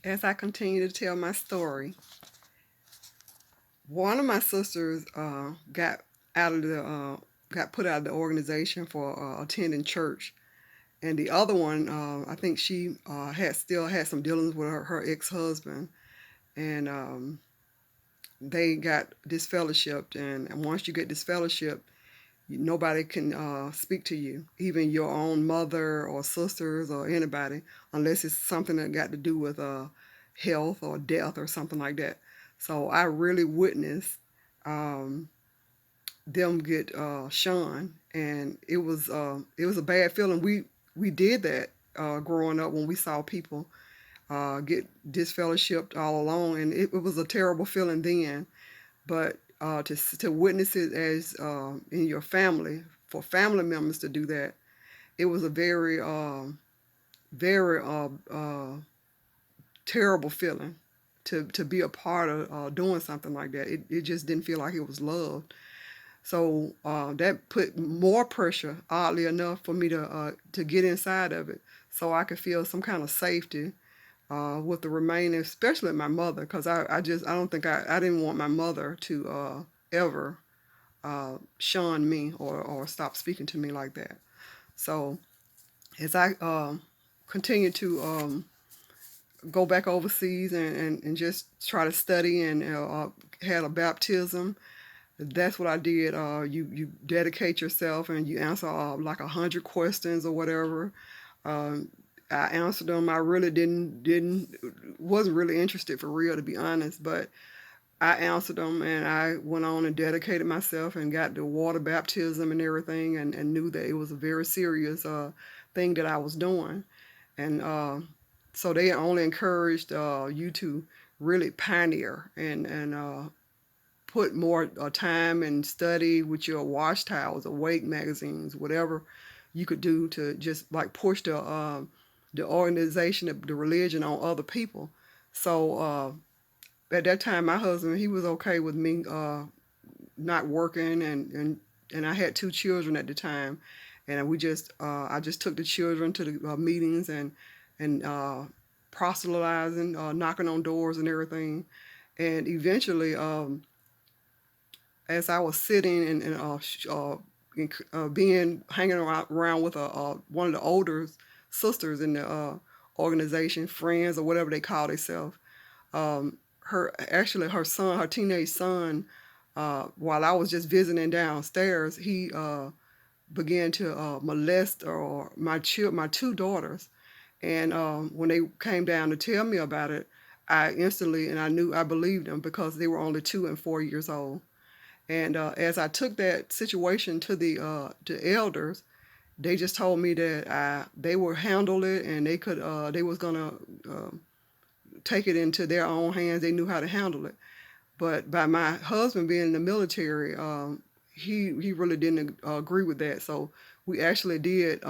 As I continue to tell my story, one of my sisters out of the got put out of the organization for attending church, and the other one, I think she had still had some dealings with her ex-husband, and they got disfellowshipped. And once you get disfellowshipped, nobody can speak to you, even your own mother or sisters or anybody, unless it's something that got to do with health or death or something like that. So I really witnessed um, them get shunned, and it was a bad feeling. We did that growing up when we saw people get disfellowshipped all along, and it was a terrible feeling then. But to witness it as in your family, for family members to do that, it was a very terrible feeling to be a part of doing something like that. It just didn't feel like it was loved. So that put more pressure, oddly enough, for me to get inside of it, so I could feel some kind of safety with the remaining, especially my mother, because I don't think I didn't want my mother to ever shun me or stop speaking to me like that. So as I continue to go back overseas and just try to study and had a baptism, that's what I did. You dedicate yourself and you answer like 100 questions or whatever. Um, I answered them. I really didn't wasn't really interested for real, to be honest. But I answered them, and I went on and dedicated myself and got the water baptism and everything, and knew that it was a very serious thing that I was doing. And so they only encouraged you to really pioneer and put more time and study with your wash towels, awake magazines, whatever you could do to just like push the organization, the religion on other people. So at that time, my husband, he was okay with me not working, and I had two children at the time, and I just took the children to the meetings and proselytizing, knocking on doors and everything. And eventually, as I was sitting and being hanging around with one of the older sisters in the organization, friends or whatever they call themselves, her son, her teenage son, while I was just visiting downstairs, he began to molest or my two daughters. And when they came down to tell me about it, I instantly, and I believed them because they were only 2 and 4 years old. And as I took that situation to the elders, they just told me that they would handle it, and they was gonna take it into their own hands. They knew how to handle it. But by my husband being in the military, he really didn't agree with that. So we actually did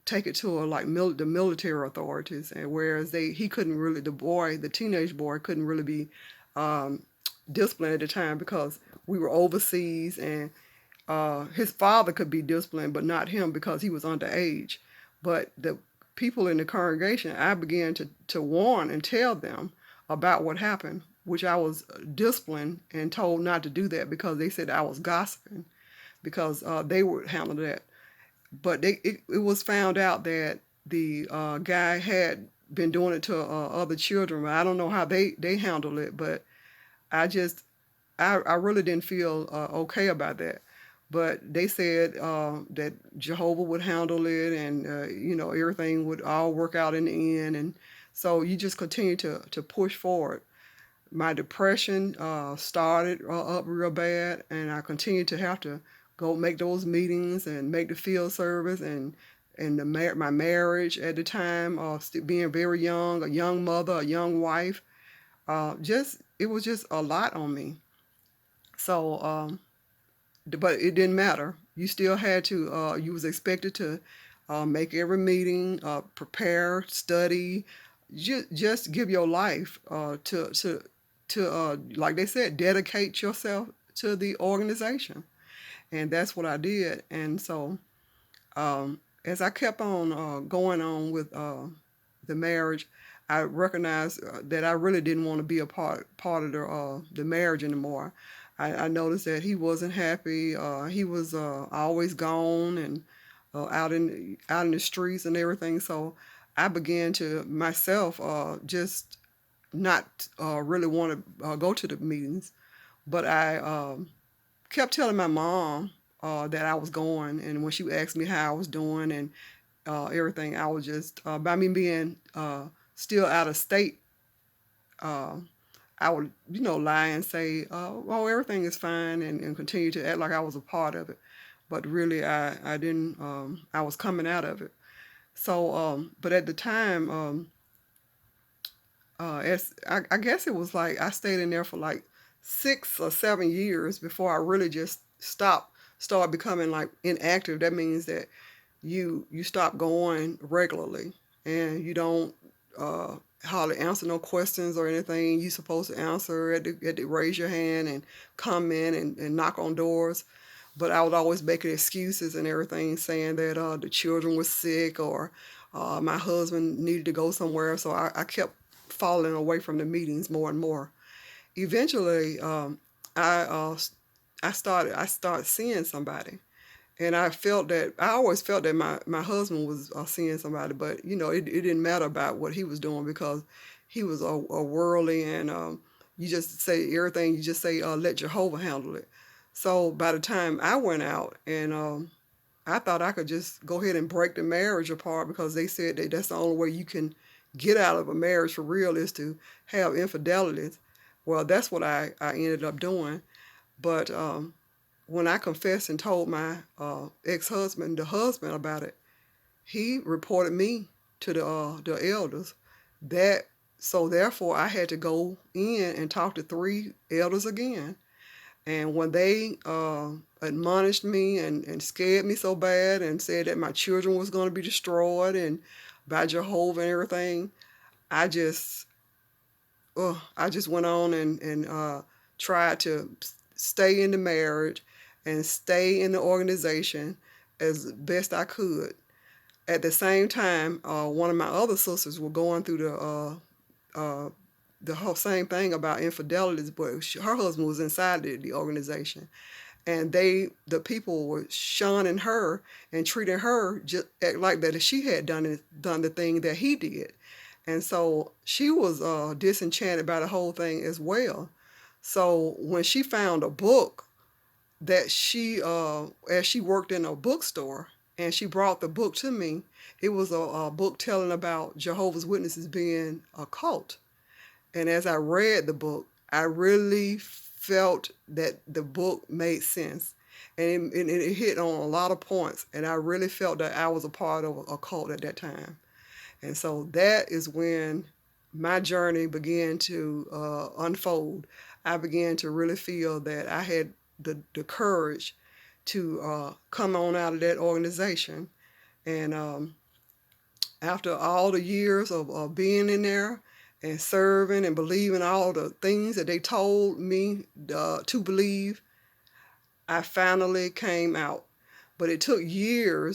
take it to the military authorities, and whereas he couldn't really, the teenage boy couldn't really be um, disciplined at the time because we were overseas, and his father could be disciplined, but not him because he was underage. But the people in the congregation, I began to warn and tell them about what happened, which I was disciplined and told not to do that because they said I was gossiping because they would handle that. But it was found out that the guy had been doing it to other children. I don't know how they handled it, but I just I really didn't feel okay about that. But they said that Jehovah would handle it, and everything would all work out in the end. And so you just continue to push forward. My depression started up real bad, and I continued to have to go make those meetings and make the field service and my marriage at the time, being very young, a young mother, a young wife. Just it was just a lot on me. So, but it didn't matter. You still had to. You was expected to make every meeting, prepare, study, just give your life to like they said, dedicate yourself to the organization, and that's what I did. And so, as I kept on going on with the marriage, I recognized that I really didn't want to be a part of the marriage anymore. I noticed that he wasn't happy. He was always gone and out in the streets and everything. So I began to myself just not really want to go to the meetings, but I kept telling my mom that I was going, and when she asked me how I was doing and everything, I was just by me being still out of state. Uh, I would, lie and say, "Oh, everything is fine," and continue to act like I was a part of it. But really, I didn't. I was coming out of it. So, but at the time, I guess it was like I stayed in there for like 6 or 7 years before I really just started becoming like inactive. That means that you stop going regularly and you don't hardly answer no questions or anything you supposed to answer. At the raise your hand and come in and knock on doors. But I was always making excuses and everything, saying that the children were sick or my husband needed to go somewhere. So I kept falling away from the meetings more and more. Eventually, I uh, I started seeing somebody, and I always felt that my husband was seeing somebody, but it didn't matter about what he was doing because he was a worldly, and you just say everything. You just say let Jehovah handle it. So by the time I went out, and I thought I could just go ahead and break the marriage apart because they said that that's the only way you can get out of a marriage for real is to have infidelities. Well, that's what I ended up doing. But when I confessed and told my ex-husband, the husband, about it, he reported me to the elders. That so therefore I had to go in and talk to 3 elders again. And when they admonished me and scared me so bad and said that my children was going to be destroyed and by Jehovah and everything, I just I just went on and tried to stay in the marriage and stay in the organization as best I could. At the same time, one of my other sisters were going through uh, the whole same thing about infidelities, but her husband was inside the organization, and the people were shunning her and treating her just like that if she had done the thing that he did, and so she was disenchanted by the whole thing as well. So when she found a book that as she worked in a bookstore, and she brought the book to me, it was a book telling about Jehovah's Witnesses being a cult. And as I read the book, I really felt that the book made sense. And it hit on a lot of points. And I really felt that I was a part of a cult at that time. And so that is when my journey began to unfold. I began to really feel that I had the courage to come on out of that organization. And after all the years of being in there and serving and believing all the things that they told me to believe, I finally came out. But it took years